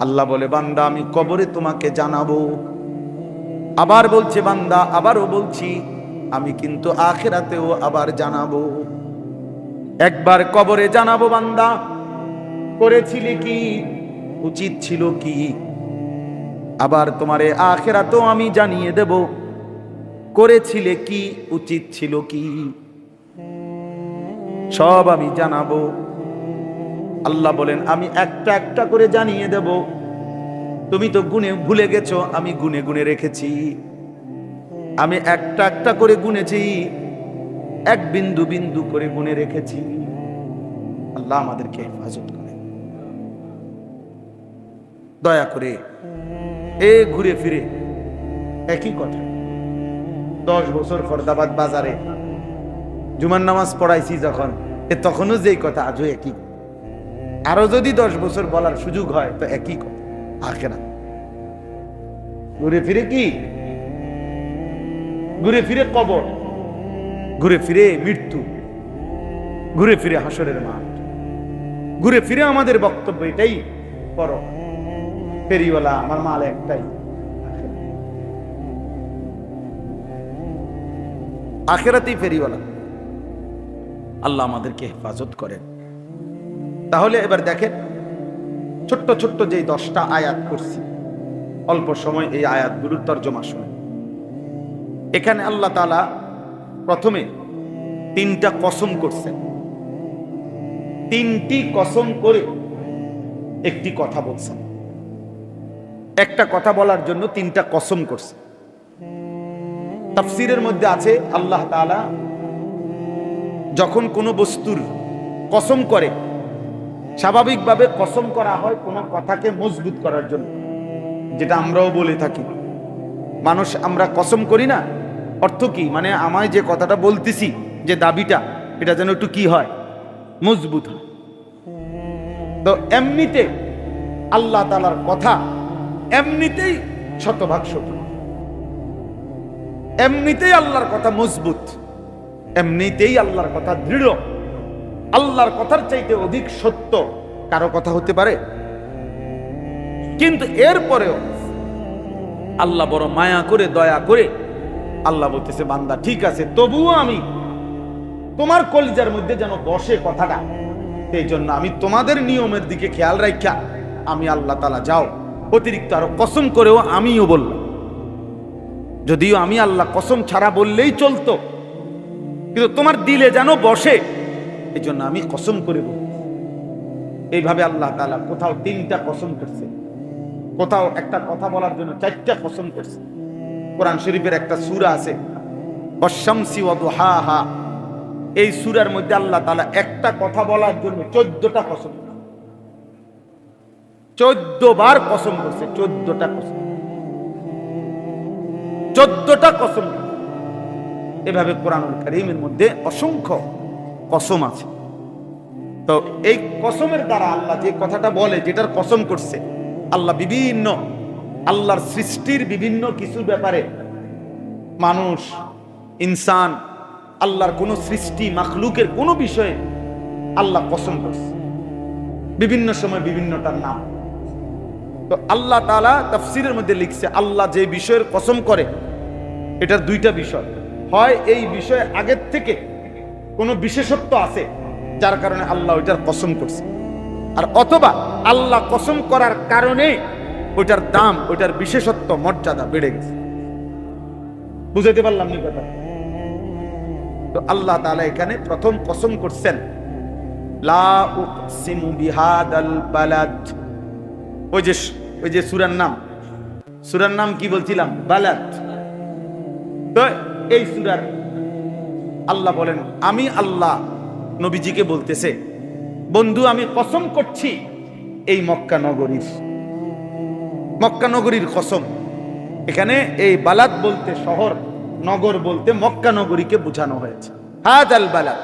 আল্লাহ বলে, বান্দা আমি কবরে তোমাকে জানাবো। আবার বলছে বান্দা, আবারও বলছি, আমি কিন্তু আখিরাতেও আবার জানাবো। একবার কবরে জানাবো বান্দা করেছিলে কি, উচিত ছিল কি। আবার তোমারে আখিরাতেও আমি জানিয়ে দেব করেছিলে কি, উচিত ছিল কি, সব আমি জানাবো। আল্লাহ বলেন, আমি একটা একটা করে জানিয়ে দেব। তুমি তো গুনে ভুলে গেছো, আমি গুনে গুনে রেখেছি। আমি একটা একটা করে গুনেছি, এক বিন্দু বিন্দু করে গুনে রেখেছি। আল্লাহ আমাদেরকে হেফাজত করে। দয়া করে ঘুরে ফিরে একই কথা। 10 বছর ফরদাবাদ বাজারে জুমার নামাজ পড়াইছি যখন, তখনও যেই কথা আজও একই। আরো যদি 10 বছর বলার সুযোগ হয় তো একই কথা। আখিরাত ঘুরে ফিরে কি, ঘুরে ফিরে কবর, ঘুরে ফিরে মৃত্যু, ঘুরে ফিরে হাসরের মাঠ, ঘুরে ফিরে আমাদের বক্তব্য এটাই, করো ফেরিওয়ালা আমার মাল একটাই, আখিরাতেই ফেরিওয়ালা। আল্লাহ আমাদেরকে হেফাজত করেন। তাহলে এবার দেখেন, ছোট্ট ছোট্ট যে 10টা আয়াত করছি, অল্প সময় এই আয়াতগুলোর তর্জমা শুনে। এখানে আল্লাহ তাআলা প্রথমে 3টা কসম করছেন। 3টি কসম করে একটি কথা বলছেন। একটা কথা বলার জন্য 3টা কসম করছেন। তাফসীরের মধ্যে আছে, আল্লাহ তাআলা যখন কোনো বস্তুর কসম করে, স্বাভাবিকভাবে কসম করা হয় কোনো কথাকে মজবুত করার জন্য, যেটা আমরাও বলে থাকি। মানুষ আমরা কসম করি না, অর্থ কি, মানে আমায় যে কথাটা বলতেছি, যে দাবিটা, এটা যেন একটু কি হয়, মজবুত হয়। তো এমনিতে আল্লাহ তাআলার কথা এমনিতেই শতভাগ সত্য, এমনিতেই আল্লাহর কথা মজবুত, এমনিতেই আল্লাহর কথা দৃঢ়। আল্লাহর কথার চাইতে অধিক সত্য কারো কথা হতে পারে? কিন্তু এরপরেও আল্লাহ বড় মায়া করে, দয়া করে আল্লাহ বলতেছে, বান্দা ঠিক আছে, তবুও আমি তোমার কলিজার মধ্যে যেন বসে কথাটা, সেই জন্য আমি তোমাদের নিয়মের দিকে খেয়াল রাখা আমি আল্লাহ তাআলা যাও অতিরিক্ত আরো কসম করেও আমিও বললাম। যদিও আমি আল্লাহ কসম ছাড়া বললেই চলতো, কিন্তু তোমার দিলে যেন বসে, এই জন্য আমি কসম করে বলি। এইভাবে আল্লাহ তাআলা কোথাও 3টা কসম করছে, কোথাও একটা কথা বলার জন্য 4টা কসম করছে। কোরআন শরীফের একটা সূরা আছে, ওয়াশ-শামসি ওয়া দুহাহা। এই সূরার মধ্যে আল্লাহ তাআলা একটা কথা বলার জন্য 14টা কসম, 14 বার কসম করছে। 14টা কসম, 14টা কসম। এভাবে কোরআনুল কারীমের মধ্যে অসংখ্য কসম আছে। তো এই কসমের দ্বারা আল্লাহ যে কথাটা বলে, যেটার কসম করছে, আল্লাহ বিভিন্ন আল্লাহর সৃষ্টির বিভিন্ন কিছু ব্যাপারে, মানুষ, ইনসান, আল্লাহর কোন সৃষ্টি, মাখলুকের কোন বিষয়ে আল্লাহ কসম করছে, বিভিন্ন সময় বিভিন্নটার নাম। তো আল্লাহ তাআলা তাফসীরের মধ্যে লিখছে, আল্লাহ যে বিষয়ের কসম করে এটার 2টা বিষয়। হয় এই বিষয়ে আগের থেকে কোনো বিশেষত্ব আছে যার কারণে আল্লাহ ওইটার কসম করছে, আর অথবা আল্লাহ কসম করার কারণে ওইটার দাম, ওইটার বিশেষত্ব, মর্যাদা বেড়ে গেছে। বুঝাইতে পারলাম না কথা? তো আল্লাহ তাআলা এখানে প্রথম কসম করছেন, লা উকসিমু বিহাদাল বালাদ। ওই যে সূরার নাম কি বলছিলাম? বালাদ। তো এই সূরার আল্লাহ বলেন, আমি আল্লাহ নবীজিকে বলতেছে, বন্ধু আমি কসম করছি এই মক্কা নগরীর কসম। এখানে এই বালাদ বলতে শহর, নগর বলতে মক্কা নগরীকে বোঝানো হয়েছে। হাদাল বালাদ,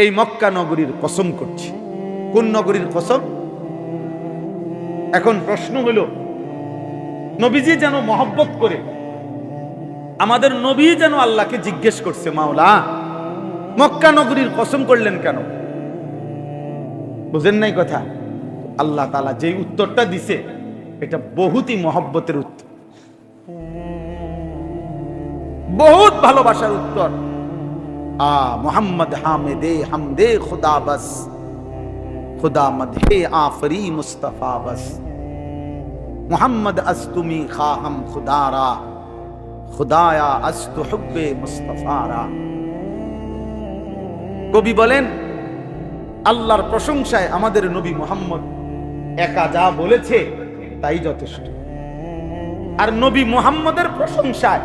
এই মক্কা নগরীর কসম করছি। কোন নগরীর কসম? এখন প্রশ্ন হলো, নবীজি যেন মহব্বত করে, আমাদের নবী যেন আল্লাহকে জিজ্ঞেস করছে, মাওলা মক্কা নগরীর কসম করলেন কেন? বুঝেন নাই কথা? আল্লাহ তাআলা যে উত্তরটা দিছে এটা বহুতই মহব্বতের উত্তর, বহুত ভালোবাসার উত্তর। মোহাম্মদ হামেদে হামদে খুদা বস, খুদা মদহে আফরি মুস্তফা বস, মোহাম্মদ আস্তুমি খাহম খুদারা, খুদায়া আস্তু হুব্বে মুস্তফারা। কবি বলেন আল্লাহর প্রশংসায় আমাদের নবী মুহাম্মদ একা যা বলেছে তাই যথেষ্ট, আর নবী মুহাম্মদের প্রশংসায়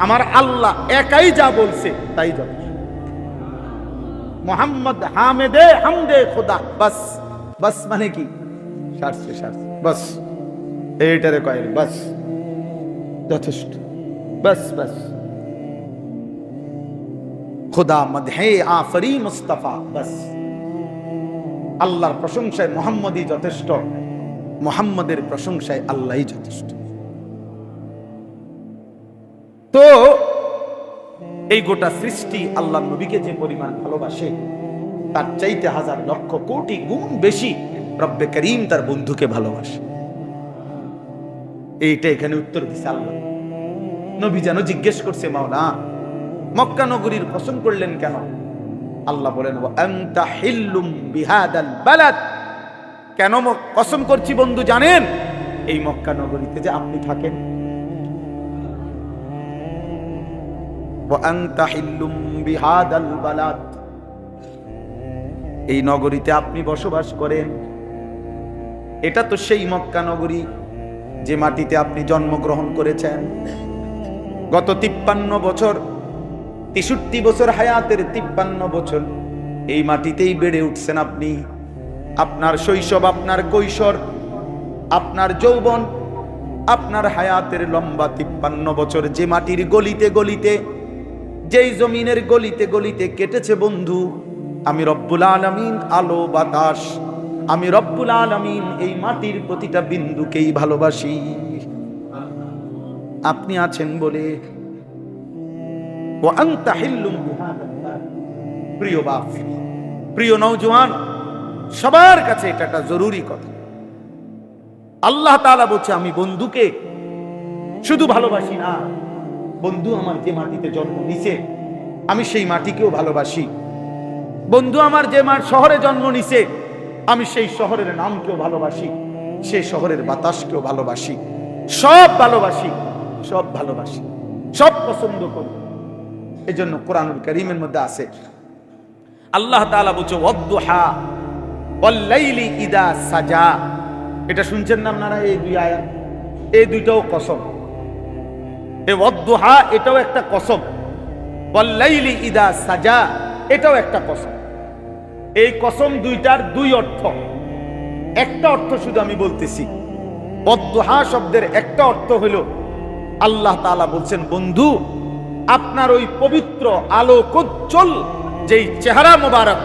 আমার আল্লাহ একাই যা বলছে তাই যথেষ্ট। মোহাম্মদ হামেদে হামদে খুদা বাস, বাস মানে কি? সারছে সারছে, বাস এইটারে কয় বাস, যথেষ্ট, বাস বাস। খুদা মদহে আফরি মুস্তাফা বাস, আল্লাহর প্রশংসায় মুহাম্মদই যথেষ্ট, মুহাম্মদের প্রশংসায় আল্লাহই যথেষ্ট। তো এই গোটা সৃষ্টি আল্লাহ নবীকে যে পরিমাণ ভালোবাসে তার চাইতে হাজার লক্ষ কোটি গুণ বেশি রব্বে করিম তার বন্ধুকে ভালোবাসে। এইটা এখানে উত্তর দিছে আল্লাহ। নবী যেন জিজ্ঞেস করছে, মাওলা মক্কা নগরীর কসম করলেন কেন? আল্লাহ বলেন ওয়া আনতা হিল্লুম বিহাদাল বালাদ, কেন কসম করছি বন্ধু জানেন? এই মক্কা নগরীতে যে আপনি থাকেন। ওয়া আনতা হিল্লুম বিহাদাল বালাদ, এই নগরীতে আপনি বসবাস করেন। এটা তো সেই মক্কা নগরী যে মাটিতে আপনি জন্মগ্রহণ করেছেন। গত 53 বছর, 63 বছর হায়াতের 53 বছর এই মাটিতেই বেড়ে উঠছেন আপনি। আপনার শৈশব, আপনার কৈশোর, আপনার যৌবন, আপনার হায়াতের লম্বা 53 বছর যে মাটির গলিতে গলিতে, যেই জমিনের গলিতে গলিতে কেটেছে বন্ধু, আমি রব্বুল আলামিন আলো বাতাস, আমি রব্বুল আলামিন এই মাটির প্রতিটা বিন্দুকেই ভালোবাসি। আপনি আছেন বলে। প্রিয় বাপ, প্রিয় নওজোয়ান, সবার কাছে এটা একটা জরুরি কথা। আল্লাহ তাআলা বলছে আমি বন্ধুকে শুধু ভালোবাসি না, বন্ধু আমার যে মাটিতে জন্ম নিছে আমি সেই মাটিকেও ভালোবাসি। বন্ধু আমার যে শহরে জন্ম নিছে আমি সেই শহরের নামকেও ভালোবাসি, সেই শহরের বাতাসকেও ভালোবাসি, সব ভালোবাসি, সব ভালোবাসি, সব পছন্দ করি। এই জন্য কোরআনুল কারীমের মধ্যে আছে আল্লাহ তাআলা বলছে ওয়াদ-দুহা ওয়াল-লাইলি ইদা সাজা। এটা শুনছেন না আপনারা? এই দুই আয়াত, এই দুইটাও কসম। এই ওয়াদ-দুহা এটাও একটা কসম, ওয়াল-লাইলি ইদা সাজা এটাও একটা কসম। এই কসম দুইটার দুই অর্থ। একটা অর্থ শুধু আমি বলতেছি। ওয়াদ-দুহা শব্দের একটা অর্থ হলো আল্লাহ তাআলা বলছেন বন্ধু আপনার ওই পবিত্র আলোকোজ্জ্বল যেই চেহারা মোবারক,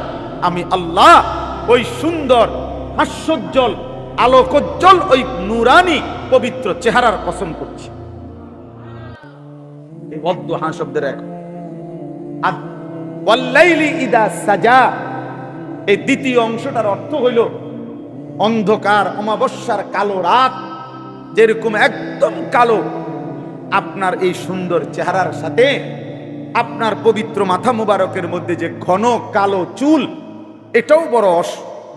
আমি আল্লাহ ওই সুন্দর হাস্যোজ্জ্বল আলোকোজ্জ্বল ওই নূরানি পবিত্র চেহারার কসম করছি। এই ওয়াদ-দুহা শব্দের এক। আর ওয়াল-লাইলি ইদা সাজা এই দ্বিতীয় অংশটার অর্থ হইল অন্ধকার অমাবস্যার কালো রাত যেরকম একদম কালো, আপনার এই সুন্দর চেহারার সাথে আপনার পবিত্র মাথা মুবারকের মধ্যে যে ঘন কালো চুল, এটাও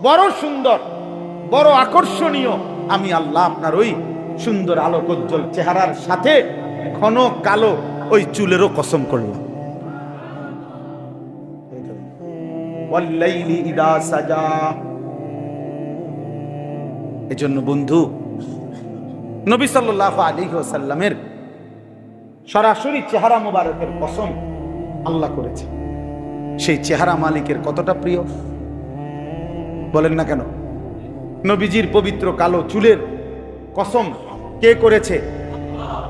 বড় সুন্দর, বড় আকর্ষণীয়। আমি আল্লাহ আপনার ওই সুন্দর আলোকোজ্জ্বল চেহারার সাথে ঘন কালো ওই চুলেরও কসম করলাম। ওয়াল-লাইলি ইদা সাজা। এজন্য বন্ধু নবী সাল্লাল্লাহু আলাইহি ওয়াসাল্লামের সরাসরি চেহারা মোবারকের কসম আল্লাহ করেছে। সেই চেহারা মালিকের কতটা প্রিয় বলেন না কেন? নবীজির পবিত্র কালো চুলের কসম কে করেছে?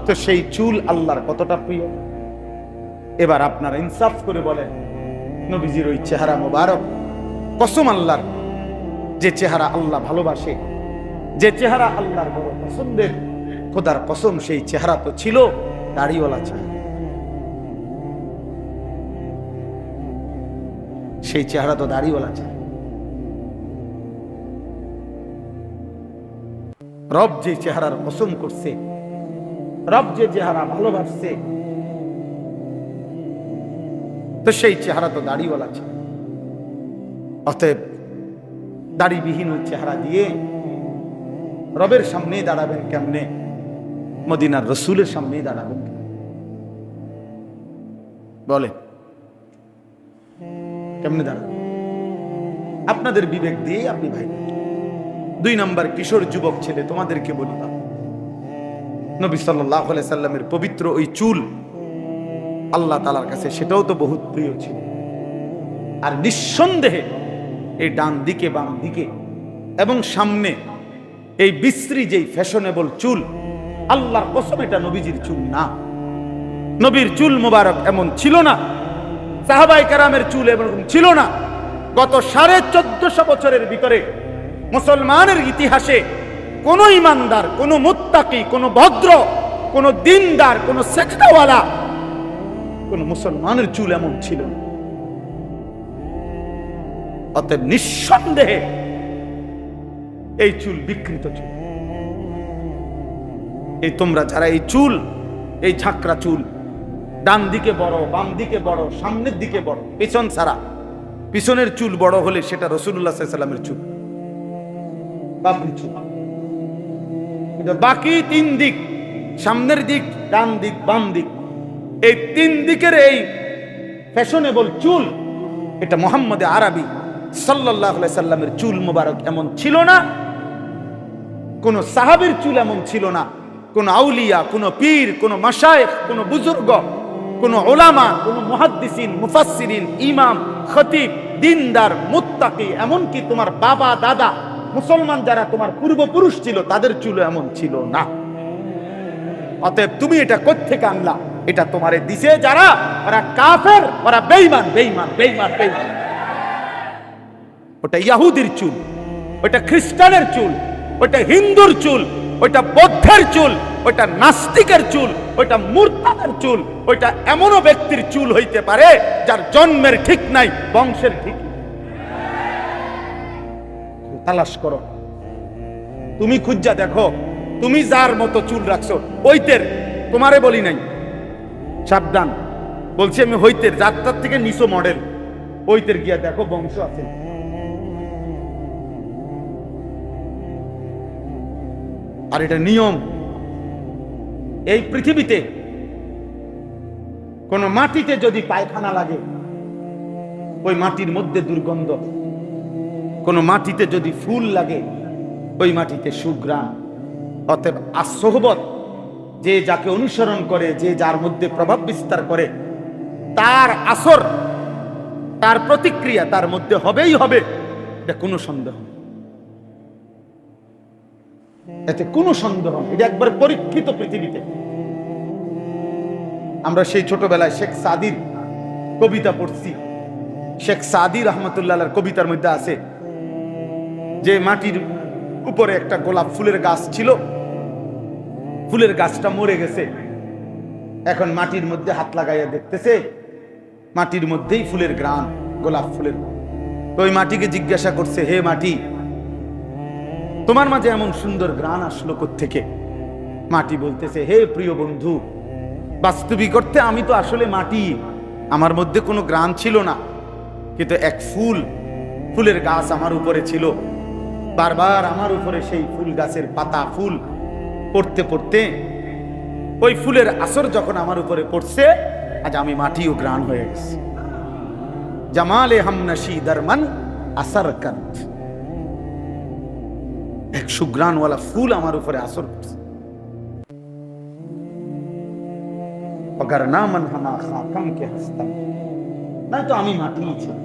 তো সেই চুল আল্লাহর কতটা প্রিয়। এবার আপনারা ইনসাফ করে বলেন নবীজির ওই চেহারা মোবারক কসম আল্লাহর, যে চেহারা আল্লাহ ভালোবাসে, যে চেহারা আল্লাহর বড় পছন্দের, খোদার কসম সেই চেহারা তো ছিল দাড়িওয়ালা চেহারা। সেই চেহারা তো দাড়িওয়ালা চেহারা। রব যে চেহারার কসম করছে, রব যে চেহারা ভালোবাসছে, তো সেই চেহারা তো দাড়িওয়ালা ছিল। অতএব দাড়িবিহীন ওই চেহারা দিয়ে রবের সামনে দাঁড়াবেন কেমনে? মদিনার রসুলের সামনে দাঁড়াবেন বলে, কেমনে দাঁড়াবেন? আপনাদের বিবেক দিয়ে আপনি ভাই। 2 নম্বর, কিশোর যুবক ছেলে, তোমাদেরকে বলি, নবী সাল্লাল্লাহু আলাইহি সাল্লামের পবিত্র ওই চুল আল্লাহ তাআলার কাছে সেটাও তো বহুত প্রিয় ছিল। আর নিঃসন্দেহে এই ডান দিকে, বাম দিকে এবং সামনে এই বিশ্রী যেই ফ্যাশনেবল চুল, আল্লাহর কসম এটা নবীজির চুল না। নবীর চুল মোবারক এমন ছিল না, সাহাবায়ে কেরামের চুল এরকম ছিল না। গত 1450 বছরের ভিতরে মুসলমানের ইতিহাসে কোন ইমানদার, কোন মুত্তাকি, কোন ভদ্র, কোন দিনদার, কোন সেজদাওয়ালা কোন মুসলমানের চুল এমন ছিল না। অতএব নিঃসন্দেহে এই চুল বিকৃত চুল। এই তোমরা যারা এই চুল, এই ঝাঁকড়া চুল, ডান দিকে বড়, বাম দিকে বড়, সামনের দিকে বড়, পিছন ছাড়া, পিছনের চুল বড় হলে সেটা রাসূলুল্লাহ সাল্লাল্লাহু আলাইহি ওয়াসাল্লামের চুল, বাবরি চুল। বাকি 3 দিক, সামনের দিক, ডান দিক, বাম দিক, এই 3 দিকের এই ফ্যাশনেবল চুল, এটা মুহাম্মদ আরবি সাল্লাল্লাহু আলাইহি সাল্লামের চুল মোবারক এমন ছিল না। কোন সাহাবীর চুল এমন ছিল না। কোন আউলিয়া, কোন পীর, কোন মাশায়েখ, কোন বুজুর্গ, কোন উলামা, কোন মুহাদ্দিসিন, মুফাসসিরিন, ইমাম, খতিব, দিনদার, মুত্তাকি, এমনকি তোমার বাবা দাদা মুসলমান যারা তোমার পূর্বপুরুষ ছিল তাদের চুল এমন ছিল না। অতএব তুমি এটা কোত্থেকে আনলা? এটা তোমারে দিছে যারা, ওরা কাফের, ওরা বেঈমান, বেঈমান, বেঈমান, বেঈমান। ওটা ইহুদির চুল, ওটা খ্রিস্টানের চুল, ওটা হিন্দুর চুল, ওটা বৌদ্ধের চুল, ওটা নাস্তিকের চুল, ওটা মুরতাদের চুল। ওটা এমনও ব্যক্তির চুল হইতে পারে যার জন্মের ঠিক নাই, বংশের ঠিক। তালাশ করো, তুমি খুঁজা দেখো, তুমি যার মতো চুল রাখছো ওইতের, তোমারে বলি নাই, সাবধান বলছি আমি, হইতের যাত্রার থেকে নিচো মডেল, ওইতের গিয়া দেখো বংশ আছে। আর এটা নিয়ম। এই পৃথিবীতে কোন মাটিতে যদি পায়খানা লাগে ওই মাটির মধ্যে দুর্গন্ধ, কোন মাটিতে যদি ফুল লাগে ওই মাটিতে সুঘ্রাণ। অতএব আসহবত, যে যাকে অনুসরণ করে, যে যার মধ্যে প্রভাব বিস্তার করে, তার আসর, তার প্রতিক্রিয়া তার মধ্যে হবেই হবে, এটা কোনো সন্দেহ নেই, এতে কোনো সন্দেহ নেই। এটা একবার পরীক্ষিত পৃথিবীতে। আমরা সেই ছোটবেলায় শেখ সাদির কবিতা পড়ছি। শেখ সাদি রহমতুল্লাহ কবিতার মধ্যে আছে যে মাটির উপরে একটা গোলাপ ফুলের গাছ ছিল, ফুলের গাছটা মরে গেছে, এখন মাটির মধ্যে হাত লাগাইয়া দেখতেছে মাটির মধ্যেই ফুলের গ্রান, গোলাপ ফুলের। তো ওই মাটিকে জিজ্ঞাসা করছে, হে মাটি, তোমার মাঝে এমন সুন্দর গ্রান আসলো কোত্থেকে? মাটি বলতেছে, হে প্রিয় বন্ধু, বাস্তবিক অর্থে আমি তো আসলে মাটি, আমার মধ্যে কোনো গ্রান ছিল না, কিন্তু এক ফুলের গাছ আমার উপরে ছিল, বারবার আমার উপরে সেই ফুল গাছের পাতা ফুল পড়তে পড়তে ওই ফুলের আসর যখন আমার উপরে পড়ছে, আজ আমি মাটি ও গ্রান হয়ে গেছি। জামালে হামনাশি দরমান আসর কান্ত, এক সুগ্রানওয়ালা ফুল আমার উপরে আসর করছে। অগার না মন হামা খাকাম কে হাসতাম, না তো আমি মাটিই ছিলাম,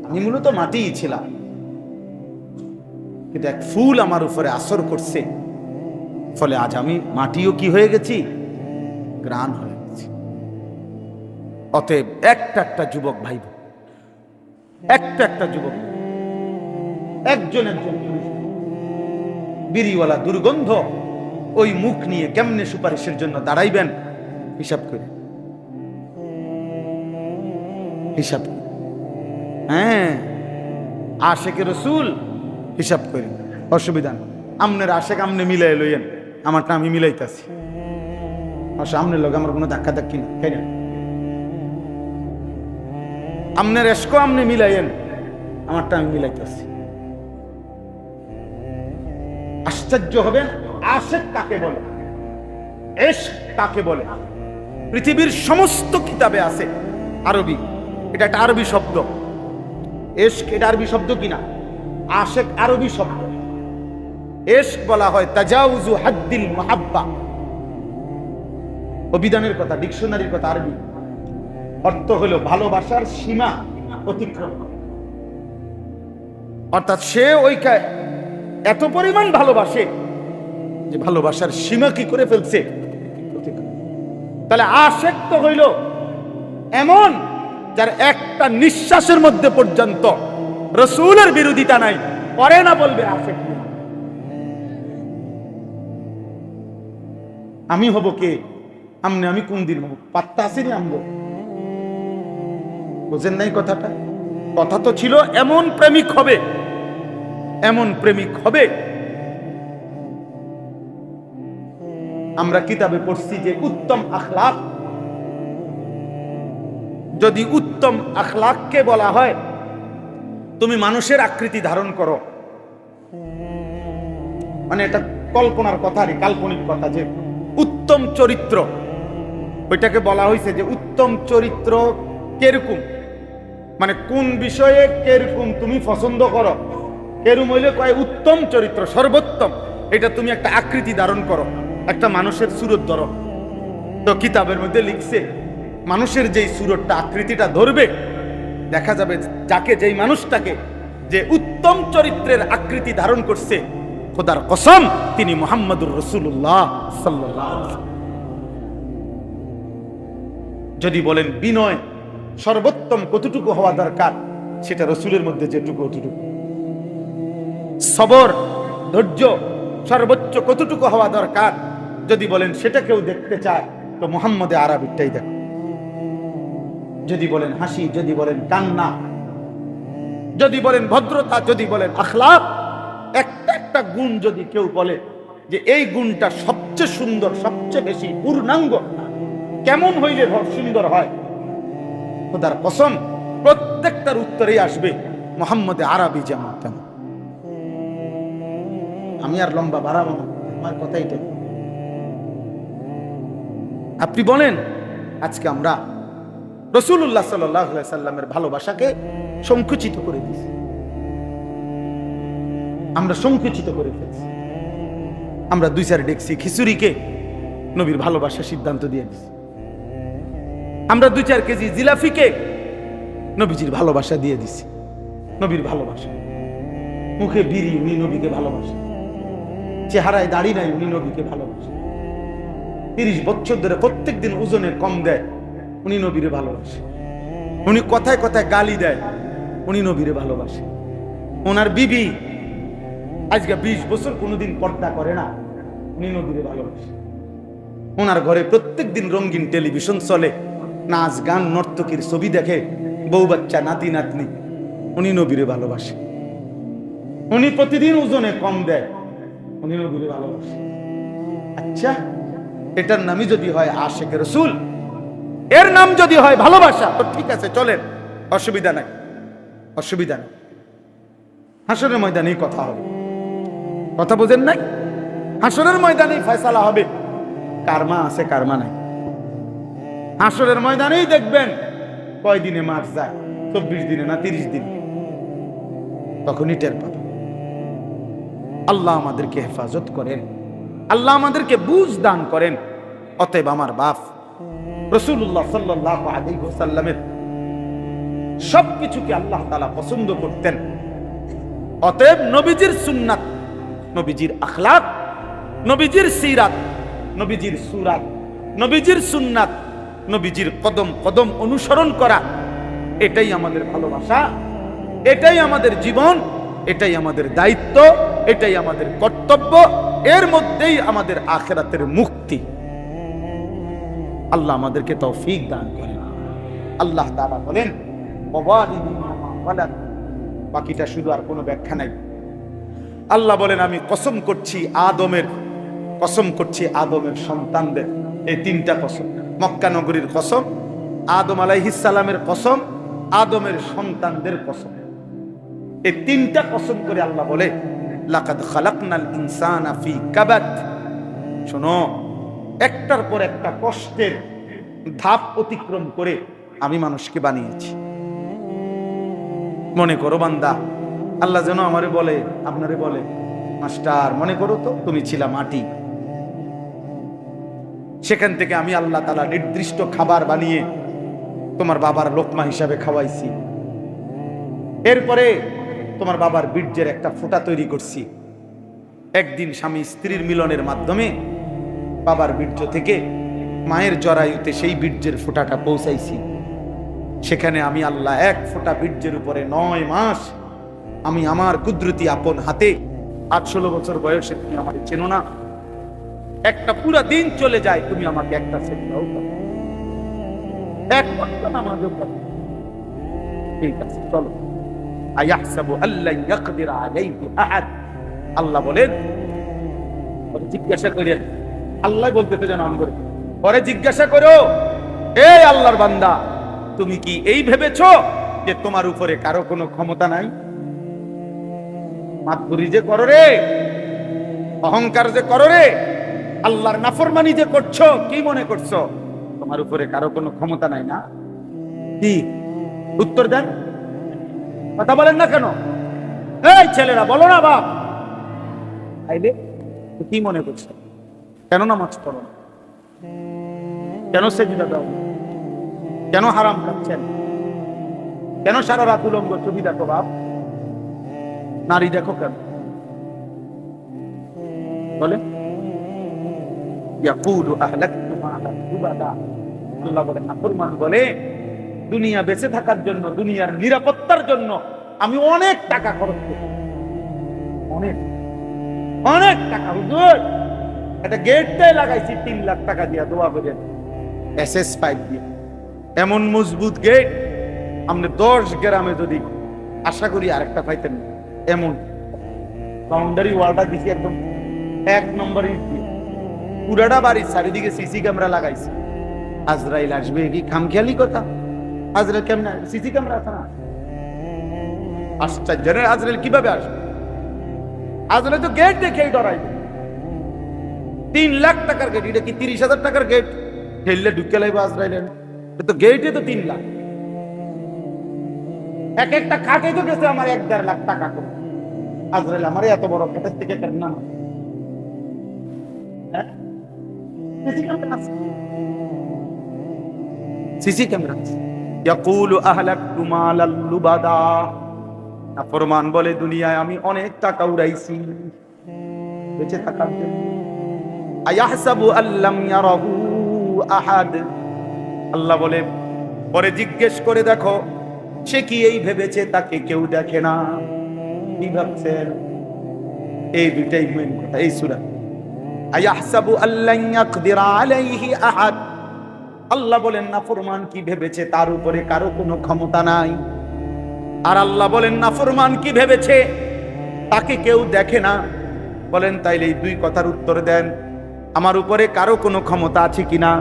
আমি মূলত মাটিই ছিলাম, কিন্তু এক ফুল আমার উপরে আসর করছে, ফলে আজ আমি মাটিও কি হয়ে গেছি, গ্রান হয়ে গেছি। অতএব একটা যুবক ভাই, একটা যুবক, একজন বিড়িওয়ালা দুর্গন্ধ ওই মুখ নিয়ে কেমনে সুপারিশের জন্য দাঁড়াইবেন? হিসাব করে, হিসাব, হ্যাঁ, আশিকে রাসূল হিসাব করে, অসুবিধা নেই। আমনের আশেক আমনে মিলাই লইয়েন, আমারটা আমি মিলাইতেছি, আর সামনের লোক আমার কোনো ধাক্কা ধাক্কি না, তাই না? আমনের এসকো আমনে মিলাইয়েন, আমারটা আমি মিলাইতেছি। আশ্চর্য হবেন আশেক কাকে বলে, ইশক কাকে বলে। পৃথিবীর সমস্ত কিতাবে আছে আরবি, এটা একটা আরবি শব্দ। ইশক এটা আরবি শব্দ কিনা? আশেক আরবি শব্দ। ইশক বলা হয় তাজাউজু হাদ্দিল মুহাব্বা, অভিধানের কথা, ডিকশনারির কথা, আরবি অর্থ হলো ভালোবাসার সীমা অতিক্রম। অর্থাৎ সে ওইটা এত পরিমাণ ভালোবাসে যে ভালোবাসার সীমা কি করে ফেলছে। তাহলে আশেক তো হইল এমন যার একটা নিঃশ্বাসের মধ্যে পর্যন্ত রাসূলের বিরোধিতা নাই, পরে না বলবে আশেক। আমি হব কে? আমনে আমি কোন দিন হব? পাত্তা আসেনি আমগো, বুঝেন নাই কথাটা? কথা তো ছিল এমন প্রেমিক হবে, এমন প্রেমিক হবে। আমরা কিতাবে পড়ছি যে উত্তম আখলাক, যদি উত্তম আখলাককে বলা হয় তুমি মানুষের আকৃতি ধারণ করো, মানে এটা কল্পনার কথা, কাল্পনিক কথা, যে উত্তম চরিত্র, ওইটাকে বলা হয়েছে যে উত্তম চরিত্র কেরকম, মানে কোন বিষয়ে কেরকম তুমি পছন্দ করো, কেরকম হইলে কয় উত্তম চরিত্র, সর্বোত্তম। এটা তুমি একটা আকৃতি ধারণ করো, একটা মানুষের সুরত ধরো। তো কিতাবের মধ্যে লিখছে মানুষের যেই সুরতটা, আকৃতিটা ধরবে, দেখা যাবে যাকে, যেই মানুষটাকে যে উত্তম চরিত্রের আকৃতি ধারণ করছে, খোদার কসম তিনি মুহাম্মদুর রাসূলুল্লাহ সাল্লাল্লাহু আলাইহি ওয়াসাল্লাম। যদি বলেন বিনয় সর্বোত্তম কতটুকু হওয়া দরকার, সেটা রাসূলের মধ্যে যেটুকু অতটুকু। সবর ধৈর্য সর্বোচ্চ কতটুকু হওয়া দরকার, যদি বলেন সেটা কেউ দেখতে চায় তো মুহাম্মদে আরবিটাই দেখো। যদি বলেন হাসি, যদি বলেন কান্না, যদি বলেন ভদ্রতা, যদি বলেন আখলাক, একটা একটা গুণ যদি কেউ বলে যে এই গুণটা সবচেয়ে সুন্দর, সবচেয়ে বেশি পূর্ণাঙ্গ, কেমন হইলে সুন্দর হয়, খোদার কসম প্রত্যেকটার উত্তরেই আসবে মুহাম্মদে আরবি যেমন তেমন। আমি আর লম্বা বাড়াবো না, আমার কথা এটাই। আপনি বলেন আজকে আমরা রাসূলুল্লাহ সাল্লাল্লাহু আলাইহি সাল্লামের ভালোবাসাকে সংকুচিত করে দিয়েছি, আমরা সংকুচিত করে ফেলছি। আমরা 2-4 ডেকসি খিচুড়িকে নবীর ভালোবাসা সিদ্ধান্ত দিয়ে দিছি, আমরা 2-4 কেজি জিলাফিকে নবীজির ভালোবাসা দিয়ে দিছি। নবীর ভালোবাসা, মুখে বিড়ি, উনি নবীকে ভালোবাসে, চেহারায় দাড়ি নাই, উনি নবীকে ভালোবাসে, 30 বছর ধরে প্রত্যেক দিন ওজনে কম দেয়, উনি নবীরে ভালোবাসে, উনি কথায় কথায় গালি দেয়, উনি নবীরে ভালোবাসে। ওনার বিবি আজকে 20 বছর কোনোদিন পর্দা করে না, উনি নবীরে ভালোবাসে। ওনার ঘরে প্রত্যেক দিন রঙিন টেলিভিশন চলে, নাচ গান নর্তকীর ছবি দেখে, বউ বাচ্চা নাতি নাতনি, উনি নবীরে ভালোবাসে। উনি প্রতিদিন ওজনে কম দেয়, উনি নবীরে ভালোবাসে। আচ্ছা, এটার নামই যদি হয় আশিকে রাসূল, এর নাম যদি হয় ভালোবাসা, তো ঠিক আছে, চলেন, অসুবিধা নাই, অসুবিধা নাই। হাসরের ময়দানেই কথা হবে, কথা বোঝেন নাই? হাসরের ময়দানেই ফয়সালা হবে কার মা আছে কার মা নাই। হাসরের ময়দানেই দেখবেন কয় দিনে মাস যায়, 24 দিনে না 30 দিন, তখনই টের পাবেন। আল্লাহ আমাদেরকে হেফাজত করেন, আল্লাহ আমাদেরকে বুঝ দান করেন। অতএব আমার বাপ রাসূলুল্লাহ সাল্লাল্লাহু আলাইহি ওয়াসাল্লামের সবকিছুকে আল্লাহ তাআলা পছন্দ করতেন। অতএব নবীজির সুন্নাত, নবীজির আখলাক, নবীজির সিরাত, নবীজির সুরাত, নবীজির সুন্নাত, নবীজির কদম কদম অনুসরণ করা, এটাই আমাদের ভালোবাসা, এটাই আমাদের জীবন, এটাই আমাদের দায়িত্ব, এটাই আমাদের কর্তব্য, এর মধ্যেই আমাদের আখিরাতের মুক্তি। আল্লাহ আমাদেরকে তৌফিক দান করেন। আল্লাহ তাআলা বলেন বাকিটা শুধু আর কোনো ব্যাখ্যা নাই। আল্লাহ বলেন আমি কসম করছি আদমের সন্তানদের। এই তিনটা কসম, মক্কা নগরীর কসম, আদম আলাইহিস সালামের কসম, আদমের সন্তানদের কসম। এই তিনটা কসম করে আল্লাহ বলে লাকাদ খালাকনাল ইনসানা ফি কাবাদ। শোনো, একটার পর একটা কষ্টের ধাপ অতিক্রম করে আমি মানুষকে বানিয়েছি। মনে করো বান্দা, আল্লাহ যেন আমারে বলে, আপনারে বলে, মাস্টার মনে করো তো তুমি ছিলা মাটি, সেখান থেকে আমি আল্লাহ তাআলা নির্দিষ্ট খাবার বানিয়ে তোমার বাবার লোকমা হিসাবে খাওয়াইছি। এরপরে তোমার বাবার বীর্যের একটা ফোঁটা তৈরি করছি। একদিন স্বামী স্ত্রীর মিলনের মাধ্যমে বাবার বীর্য থেকে মায়ের জরায়ুতে সেই বীর্যের ফোঁটাটা পৌঁছাইছি। সেখানে আমি আল্লাহ এক ফোঁটা বীর্যের উপরে 9 মাস আমি আমার কুদরতি আপন হাতে, 8-16 বছর বয়সে তুমি আমাকে চেনো না, একটা পুরা দিন চলে যায় তুমি আমাকে একটা সেজদাও করো, এক ওয়াক্ত নামাজও করো। ঠিক আছে চলো। আয়াহসাবু আল্লা ইয়াকদির আলাইহি আহাদ। আল্লাহ বলেন, জিজ্ঞাসা করেন, আল্লাহ বলতেছে যেন আমি করে পরে জিজ্ঞাসা করো, এই আল্লাহর বান্দা তুমি কি এই ভেবেছো যে তোমার উপরে কারো কোনো ক্ষমতা নাই? মাতবুরি যে করো রে, অহংকার যে করো রে, আল্লাহর নাফরমানি যে করছো, কি মনে করছো তোমার উপরে কারো কোনো ক্ষমতা নাই? না কি উত্তর দেন, কথা বলেন না কেন? এই ছেলেরা বলো না বাপ, আইলে কি মনে করছো? কেন নামাজ পড়ো না? কেন সেজদা দাও? কেন হারাম খাচ্ছেন? কেন সারা রাত উলঙ্গ ছবি দেখো বাপ? নারী দেখো কেন? বলে ইয়াকুলু আহলাকতু মালা লুবাদা। আল্লাহ বলে নাফরমান বলে দুনিয়া বেঁচে থাকার জন্য, দুনিয়ার নিরাপত্তার জন্য আমি অনেক টাকা খরচ করি, অনেক অনেক টাকা। হুজুর একটা গেটটাই লাগাইছি 3 লাখ টাকা দিয়ে, দোয়া করেন, এসএস পাইপ দিয়ে, এমন মজবুত গেট আপনি 10 গ্রামে যদি আশা করি আরেকটা পাইতেন। এমন বাউন্ডারি ওয়ালটা দিছি একদম 1 নম্বরে পুরাটা বাড়ির চারিদিকে সিসি ক্যামেরা লাগাইছে। আজরাইল আসবে কি খামখেয়ালি কথা? আজরাইল কেমন? সিসি ক্যামেরা আছে না? আশ্চর্য, আজরাইল কিভাবে আসবে? আজরাইল তো গেট দেখেই ডরাইবে। 3 লাখ টাকার গেট, এটা কি 30,000 টাকার গেট? ঠেললে ঢুকে লাইবে আজরাইলের তো গেটে তো 3 লাখ। এক একটা খাটে তো গেছে আমার 1-1.5 লাখ টাকা করে। আজরাইল আমার এত বড় খাটের থেকে কেন না? CC camera. ইয়াকুলু আহলাকতু মালাল লুবাদা। নাফরমান বলে দুনিয়ায় আমি অনেক টাকা উড়াইছি বেঁচে থাকার জন্য। আয়াহসাবু আল্লাম ইয়ারাহু আহাদ। আল্লাহ বলে পরে জিজ্ঞেস করে দেখো সে কি এই ভেবেছে তাকে কেউ দেখে না? কি ভাবছেন? এই দুইটাই মেন কথা এই সূরা। আয়াহসাবু আল্লান ইয়াকদির আলাইহি আহাদ। আল্লাহ বলেন নাফরমান কি ভেবেছে তার উপরে কারো কোনো ক্ষমতা নাই। আর আল্লাহ বলেন নাফরমান কি ভেবেছে তাকে কেউ দেখে না। বলেন তাইলে এই 2 কথার উত্তর দেন, আমার উপরে কারো কোনো ক্ষমতা আছে কিনা?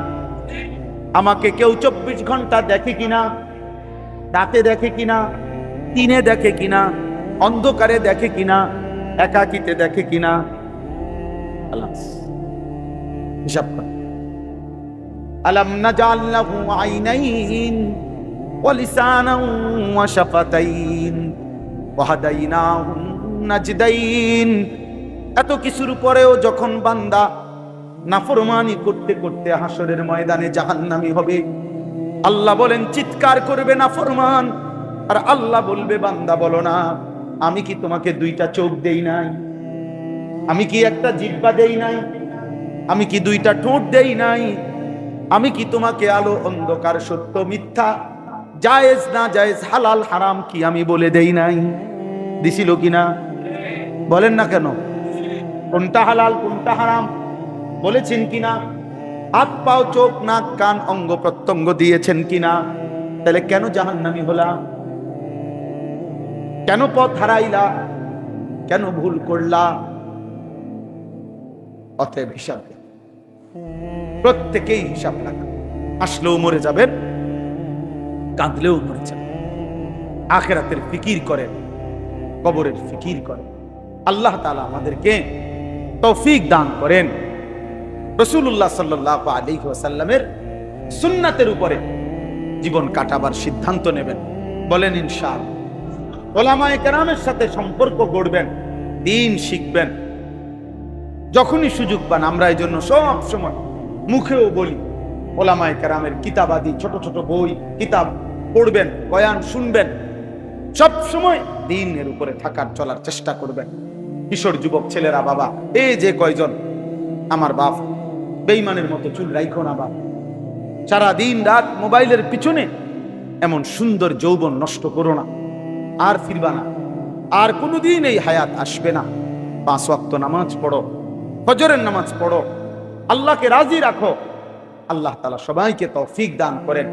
আমাকে কেউ 24 ঘন্টা দেখে কিনা? রাতে দেখে কিনা? দিনে দেখে কিনা? অন্ধকারে দেখে কিনা? একাকিতে দেখে কিনা? হিসাব কর। আলাম নাজাল লাহু আইনাইন ওয়া লিসানান ওয়া শাফাতাইন ওয়া হাদাইনাহু নাজদাইন। এত কিছুর পরেও যখন বান্দা নাফরমানি করতে করতে হাসরের ময়দানে জাহান্নামী হবে, আল্লাহ বলেন চিৎকার করবে নাফরমান, আর আল্লাহ বলবে বান্দা বলো না আমি কি তোমাকে 2টা চোখ দেই নাই? আমি কি একটা জিহ্বা দেই নাই? আমি কি 2টা ঠোঁট দেই নাই? আমি কি তোমাকে আলো অন্ধকার সত্য মিথ্যা জায়েজ না জায়েজ হালাল হারাম কি আমি বলে দেই নাই? দিছিল কিনা? বলেন না কেন? কোনটা হালাল কোনটা হারাম বলেছেন কিনা? হাত পাও চোখ নাক কান অঙ্গ প্রত্যঙ্গ দিয়েছেন কিনা? তাহলে কেন জাহান্নামী হলা? কেন পথ হারাইলা? কেন ভুল করলা? অতএব হিসাব দিন, প্রত্যেকেই হিসাব রাখা। হাসলেও মরে যাবেন, কাঁদলেও মরে যাবেন। আখিরাতের ফিকির করেন, কবরের ফিকির করেন। আল্লাহ তাআলা আমাদেরকে তৌফিক দান করেন। রাসূলুল্লাহ সাল্লাল্লাহু আলাইহি ওয়াসাল্লামের সুন্নাতের উপরে জীবন কাটাবার সিদ্ধান্ত নেবেন। বলেন ইনশাআল্লাহ। উলামায়ে কেরামের সাথে সম্পর্ক গড়বেন, দ্বীন শিখবেন। যখনই সুযোগ পান, আমরা এই জন্য সব সময় মুখেও বলি, উলামায়ে কেরামের কিতাবাদি ছোট ছোট বই কিতাব পড়বেন, বয়ান শুনবেন, সব সময় দ্বীনের উপরে থাকার চলার চেষ্টা করবেন। কিশোর যুবক ছেলেরা, বাবা এই যে কয়জন আমার বাপ, বেঈমানের মতো চুল রাইখো না বাপ। সারা দিন রাত মোবাইলের পিছনে এমন সুন্দর যৌবন নষ্ট করো না, আর ফিরবা না, আর কোনোদিন এই হায়াত আসবে না। 5 ওয়াক্ত নামাজ পড়ো, ফজরের নামাজ পড়ো, আল্লাহকে রাজি রাখো। আল্লাহ তাআলা সবাইকে তৌফিক দান করেন।